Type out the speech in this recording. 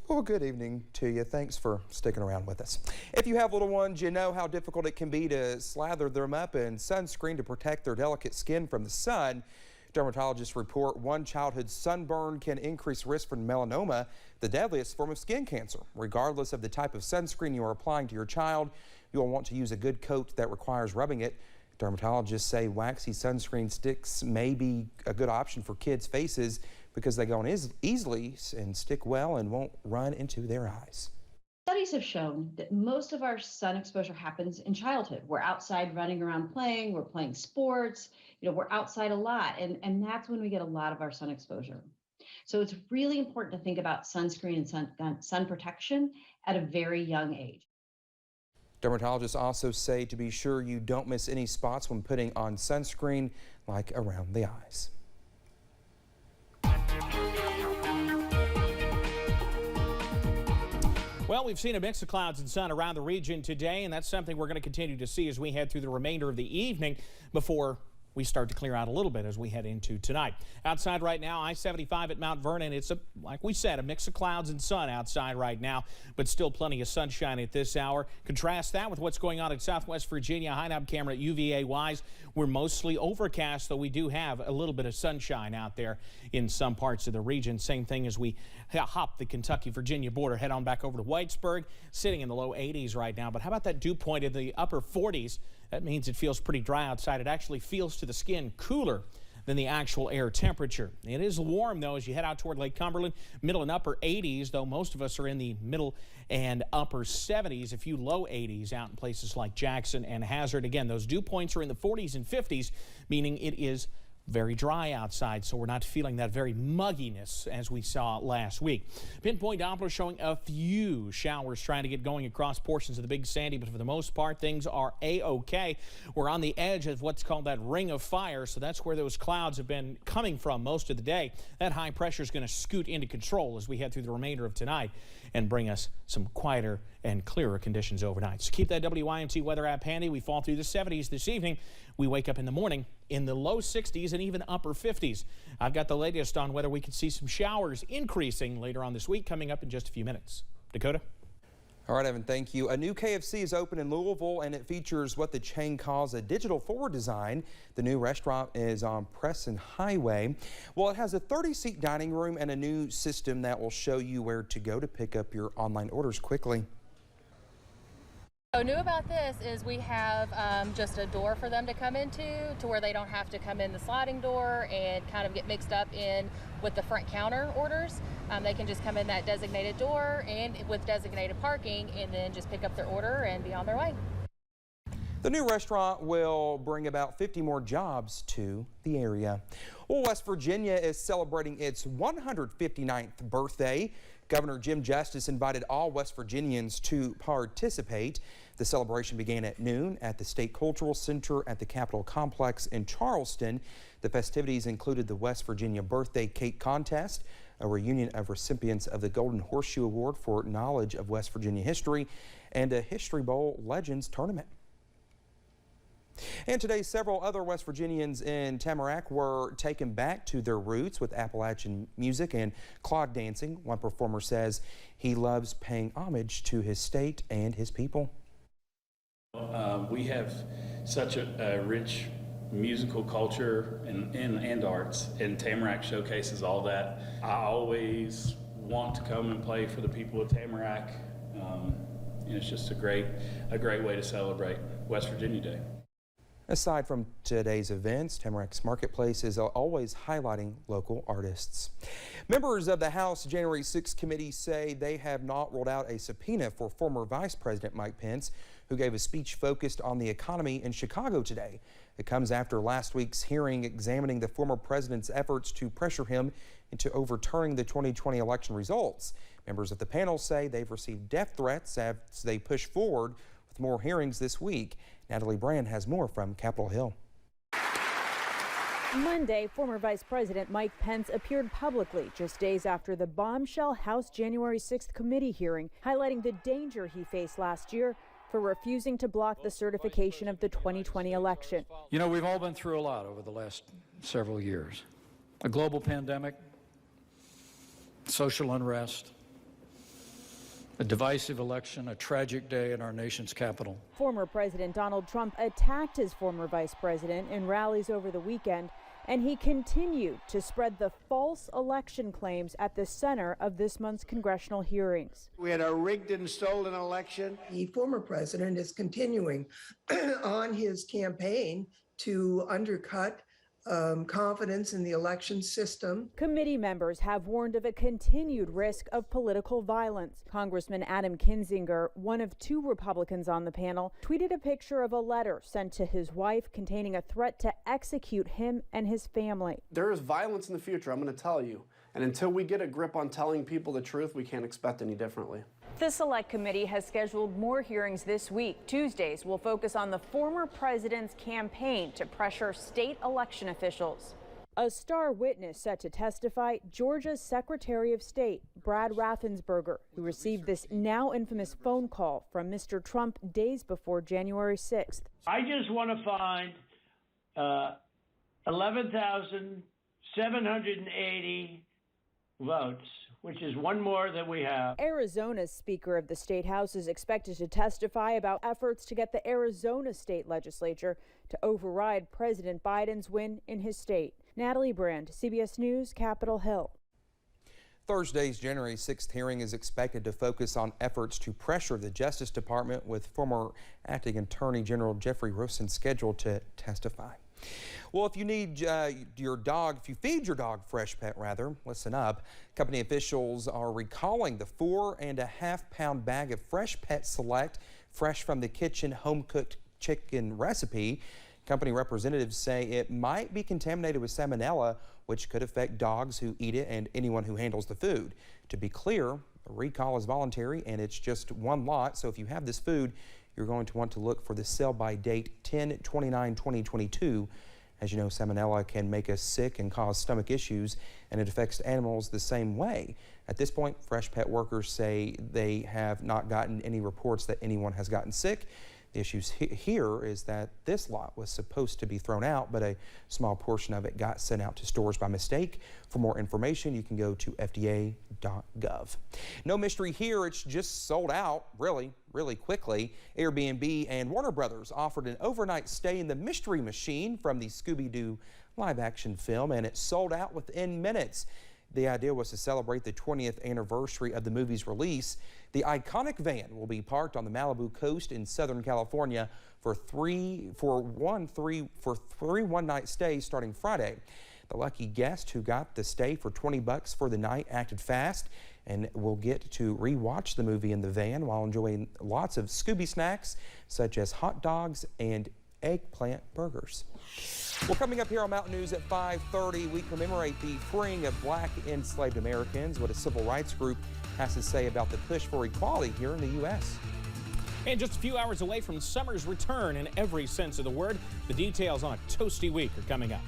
Well, good evening to you. Thanks for sticking around with us. If you have little ones, you know how difficult it can be to slather them up in sunscreen to protect their delicate skin from the sun. Dermatologists report one childhood sunburn can increase risk for melanoma, the deadliest form of skin cancer. Regardless of the type of sunscreen you are applying to your child, you will want to use a good coat that requires rubbing it. Dermatologists say waxy sunscreen sticks may be a good option for kids' faces because they go on easily and stick well and won't run into their eyes. Studies have shown that most of our sun exposure happens in childhood. We're outside running around playing, we're playing sports, we're outside a lot, and that's when we get a lot of our sun exposure. So it's really important to think about sunscreen and sun protection at a very young age. Dermatologists also say to be sure you don't miss any spots when putting on sunscreen, like around the eyes. Well, we've seen a mix of clouds and sun around the region today, and that's something we're going to continue to see as we head through the remainder of the evening before we start to clear out a little bit as we head into tonight. Outside right now, I-75 at Mount Vernon. It's, like we said, a mix of clouds and sun outside right now, but still plenty of sunshine at this hour. Contrast that with what's going on in Southwest Virginia. High-Knob camera at UVA-wise. We're mostly overcast, though we do have a little bit of sunshine out there in some parts of the region. Same thing as we hop the Kentucky-Virginia border, head on back over to Whitesburg, sitting in the low 80s right now. But how about that dew point in the upper 40s? That means it feels pretty dry outside. It actually feels to the skin cooler than the actual air temperature. It is warm, though, as you head out toward Lake Cumberland. Middle and upper 80s, though most of us are in the middle and upper 70s, a few low 80s out in places like Jackson and Hazard. Again, those dew points are in the 40s and 50s, meaning it is very dry outside, so we're not feeling that very mugginess as we saw last week. Pinpoint Doppler showing a few showers trying to get going across portions of the Big Sandy, but for the most part, things are A-OK. We're on the edge of what's called that ring of fire, so that's where those clouds have been coming from most of the day. That high pressure is going to scoot into control as we head through the remainder of tonight and bring us some quieter and clearer conditions overnight. So keep that WYMT weather app handy. We fall through the 70s this evening. We wake up in the morning in the low 60s and even upper 50s. I've got the latest on whether we can see some showers increasing later on this week coming up in just a few minutes. Dakota? All right, Evan, thank you. A new KFC is open in Louisville, and it features what the chain calls a digital forward design. The new restaurant is on Preston Highway. Well, it has a 30-seat dining room and a new system that will show you where to go to pick up your online orders quickly. So new about this is we have just a door for them to come into to where they don't have to come in the sliding door and kind of get mixed up in with the front counter orders. They can just come in that designated door and with designated parking and then just pick up their order and be on their way. The new restaurant will bring about 50 more jobs to the area. Well, West Virginia is celebrating its 159th birthday. Governor Jim Justice invited all West Virginians to participate. The celebration began at noon at the State Cultural Center at the Capitol Complex in Charleston. The festivities included the West Virginia Birthday Cake Contest, a reunion of recipients of the Golden Horseshoe Award for knowledge of West Virginia history, and a History Bowl Legends tournament. And today, several other West Virginians in Tamarack were taken back to their roots with Appalachian music and clog dancing. One performer says he loves paying homage to his state and his people. We have such a rich musical culture and arts, and Tamarack showcases all that. I always want to come and play for the people of Tamarack. And it's just a great way to celebrate West Virginia Day. Aside from today's events, Tamarack's Marketplace is always highlighting local artists. Members of the House January 6th committee say they have not rolled out a subpoena for former Vice President Mike Pence, who gave a speech focused on the economy in Chicago today. It comes after last week's hearing examining the former president's efforts to pressure him into overturning the 2020 election results. Members of the panel say they've received death threats as they push forward with more hearings this week. Natalie Brand has more from Capitol Hill. Monday, former Vice President Mike Pence appeared publicly just days after the bombshell House January 6th committee hearing, highlighting the danger he faced last year for refusing to block the certification of the 2020 election. You know, we've all been through a lot over the last several years. A global pandemic, social unrest, A divisive election, a tragic day in our nation's capital. Former President Donald Trump attacked his former vice president in rallies over the weekend, and he continued to spread the false election claims at the center of this month's congressional hearings. We had a rigged and stolen election. The former president is continuing on his campaign to undercut confidence in the election system. Committee members have warned of a continued risk of political violence. Congressman Adam Kinzinger, one of 2 Republicans on the panel, tweeted a picture of a letter sent to his wife containing a threat to execute him and his family. There is violence in the future, I'm going to tell you. And until we get a grip on telling people the truth, we can't expect any differently. The Select Committee has scheduled more hearings this week. Tuesdays will focus on the former president's campaign to pressure state election officials. A star witness set to testify, Georgia's Secretary of State, Brad Raffensperger, who received this now infamous phone call from Mr. Trump days before January 6th. I just want to find 11,780 votes, which is one more than we have. Arizona's Speaker of the State House is expected to testify about efforts to get the Arizona state legislature to override President Biden's win in his state. Natalie Brand, CBS News, Capitol Hill. Thursday's January 6th hearing is expected to focus on efforts to pressure the Justice Department, with former Acting Attorney General Jeffrey Rosen scheduled to testify. Well, if you need if you feed your dog Fresh Pet, listen up. Company officials are recalling the 4.5-pound bag of Fresh Pet Select, fresh from the kitchen home-cooked chicken recipe. Company representatives say it might be contaminated with salmonella, which could affect dogs who eat it and anyone who handles the food. To be clear, a recall is voluntary and it's just one lot, so if you have this food, you're going to want to look for the sell-by date 10/29/2022. As you know, salmonella can make us sick and cause stomach issues, and it affects animals the same way. At this point, Fresh Pet workers say they have not gotten any reports that anyone has gotten sick. The issue here is that this lot was supposed to be thrown out, but a small portion of it got sent out to stores by mistake. For more information, you can go to fda.gov. No mystery here, it's just sold out really quickly. Airbnb and Warner Brothers offered an overnight stay in the Mystery Machine from the Scooby-Doo live-action film, and it sold out within minutes. The idea was to celebrate the 20th anniversary of the movie's release. The iconic van will be parked on the Malibu coast in Southern California for three one-night stays starting Friday. The lucky guest who got the stay for $20 for the night acted fast and will get to re-watch the movie in the van while enjoying lots of Scooby snacks such as hot dogs and eggplant burgers. Well, coming up here on Mountain News at 5:30, we commemorate the freeing of black enslaved Americans, what a civil rights group has to say about the push for equality here in the U.S. And just a few hours away from summer's return in every sense of the word, the details on a toasty week are coming up.